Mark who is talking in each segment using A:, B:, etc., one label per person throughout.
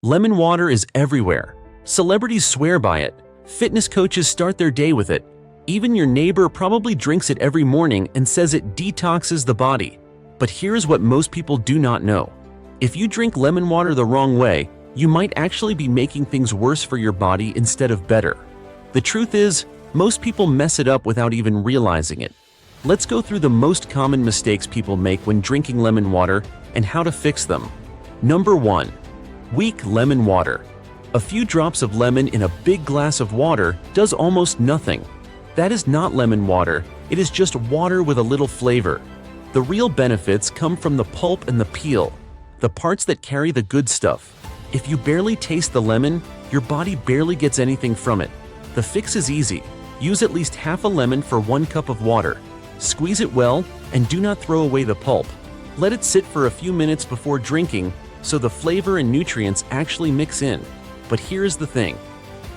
A: Lemon water is everywhere. Celebrities swear by it. Fitness coaches start their day with it. Even your neighbor probably drinks it every morning and says it detoxes the body. But here's what most people do not know. If you drink lemon water the wrong way, you might actually be making things worse for your body instead of better. The truth is, most people mess it up without even realizing it. Let's go through the most common mistakes people make when drinking lemon water and how to fix them. Number 1. Weak lemon water. A few drops of lemon in a big glass of water does almost nothing. That is not lemon water, it is just water with a little flavor. The real benefits come from the pulp and the peel, the parts that carry the good stuff. If you barely taste the lemon, your body barely gets anything from it. The fix is easy. Use at least half a lemon for 1 cup of water. Squeeze it well and do not throw away the pulp. Let it sit for a few minutes before drinking so the flavor and nutrients actually mix in. But here's the thing.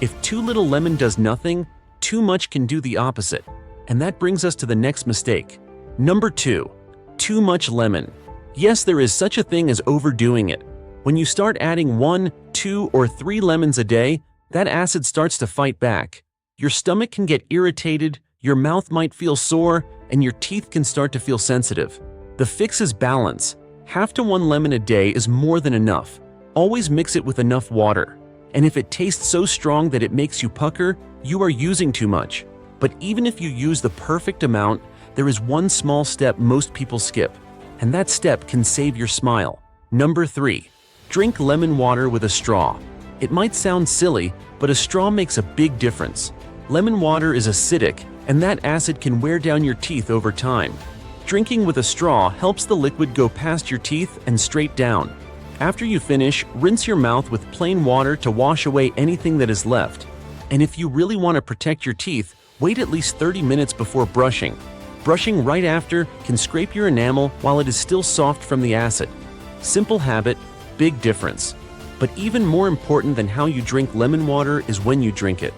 A: If too little lemon does nothing, too much can do the opposite. And that brings us to the next mistake. Number 2. Too much lemon. Yes, there is such a thing as overdoing it. When you start adding 1, 2, or 3 lemons a day, that acid starts to fight back. Your stomach can get irritated, your mouth might feel sore, and your teeth can start to feel sensitive. The fix is balance. Half to 1 lemon a day is more than enough. Always mix it with enough water. And if it tastes so strong that it makes you pucker, you are using too much. But even if you use the perfect amount, there is one small step most people skip. And that step can save your smile. Number 3. Drink lemon water with a straw. It might sound silly, but a straw makes a big difference. Lemon water is acidic, and that acid can wear down your teeth over time. Drinking with a straw helps the liquid go past your teeth and straight down. After you finish, rinse your mouth with plain water to wash away anything that is left. And if you really want to protect your teeth, wait at least 30 minutes before brushing. Brushing right after can scrape your enamel while it is still soft from the acid. Simple habit, big difference. But even more important than how you drink lemon water is when you drink it.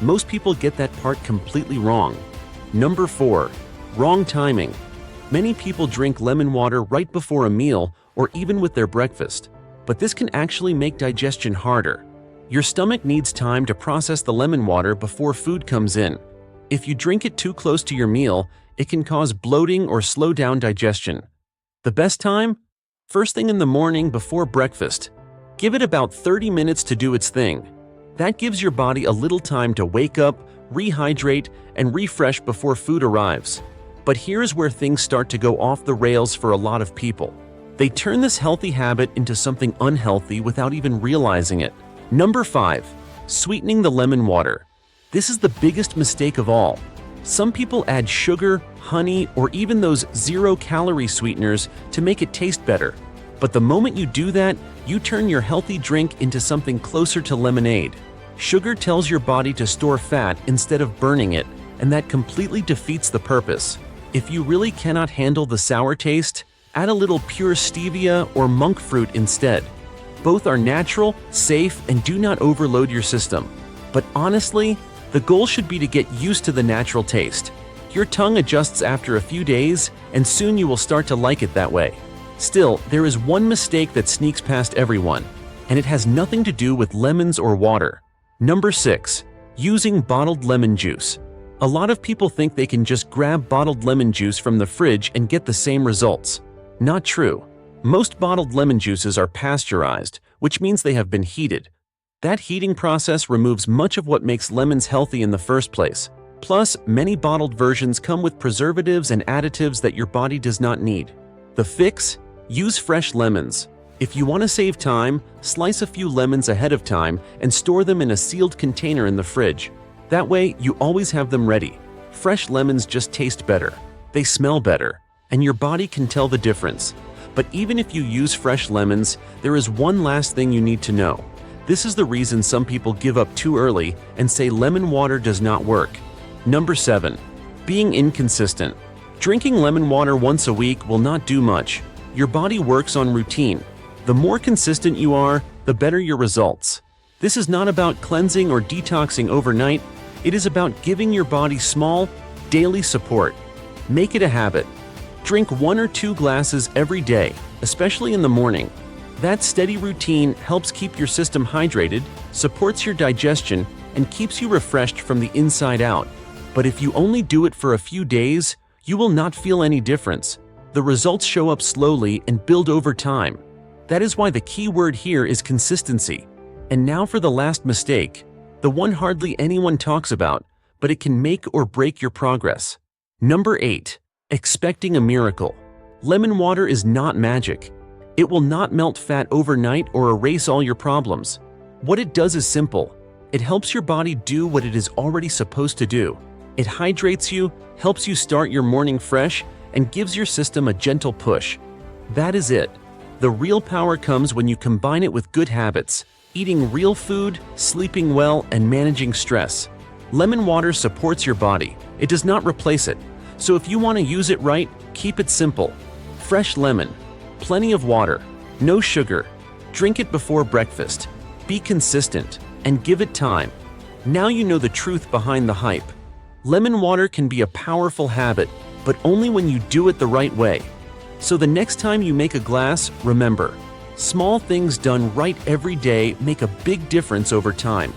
A: Most people get that part completely wrong. Number 4. Wrong timing. Many people drink lemon water right before a meal or even with their breakfast. But this can actually make digestion harder. Your stomach needs time to process the lemon water before food comes in. If you drink it too close to your meal, it can cause bloating or slow down digestion. The best time? First thing in the morning before breakfast. Give it about 30 minutes to do its thing. That gives your body a little time to wake up, rehydrate, and refresh before food arrives. But here's where things start to go off the rails for a lot of people. They turn this healthy habit into something unhealthy without even realizing it. Number 5. Sweetening the lemon water. This is the biggest mistake of all. Some people add sugar, honey, or even those 0-calorie sweeteners to make it taste better. But the moment you do that, you turn your healthy drink into something closer to lemonade. Sugar tells your body to store fat instead of burning it, and that completely defeats the purpose. If you really cannot handle the sour taste, add a little pure stevia or monk fruit instead. Both are natural, safe, and do not overload your system. But honestly, the goal should be to get used to the natural taste. Your tongue adjusts after a few days, and soon you will start to like it that way. Still, there is one mistake that sneaks past everyone, and it has nothing to do with lemons or water. Number 6. Using bottled lemon juice. A lot of people think they can just grab bottled lemon juice from the fridge and get the same results. Not true. Most bottled lemon juices are pasteurized, which means they have been heated. That heating process removes much of what makes lemons healthy in the first place. Plus, many bottled versions come with preservatives and additives that your body does not need. The fix? Use fresh lemons. If you want to save time, slice a few lemons ahead of time and store them in a sealed container in the fridge. That way, you always have them ready. Fresh lemons just taste better. They smell better, and your body can tell the difference. But even if you use fresh lemons, there is one last thing you need to know. This is the reason some people give up too early and say lemon water does not work. Number 7. Being inconsistent. Drinking lemon water once a week will not do much. Your body works on routine. The more consistent you are, the better your results. This is not about cleansing or detoxing overnight. It is about giving your body small, daily support. Make it a habit. Drink 1 or 2 glasses every day, especially in the morning. That steady routine helps keep your system hydrated, supports your digestion, and keeps you refreshed from the inside out. But if you only do it for a few days, you will not feel any difference. The results show up slowly and build over time. That is why the key word here is consistency. And now for the last mistake, the one hardly anyone talks about, but it can make or break your progress. Number 8. Expecting a miracle. Lemon water is not magic. It will not melt fat overnight or erase all your problems. What it does is simple. It helps your body do what it is already supposed to do. It hydrates you, helps you start your morning fresh, and gives your system a gentle push. That is it. The real power comes when you combine it with good habits, eating real food, sleeping well, and managing stress. Lemon water supports your body. It does not replace it. So if you want to use it right, keep it simple. Fresh lemon, plenty of water, no sugar. Drink it before breakfast. Be consistent and give it time. Now you know the truth behind the hype. Lemon water can be a powerful habit, but only when you do it the right way. So the next time you make a glass, remember, small things done right every day make a big difference over time.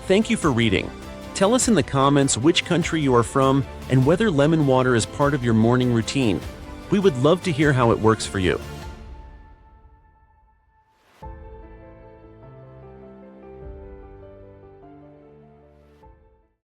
A: Thank you for reading. Tell us in the comments which country you are from and whether lemon water is part of your morning routine. We would love to hear how it works for you.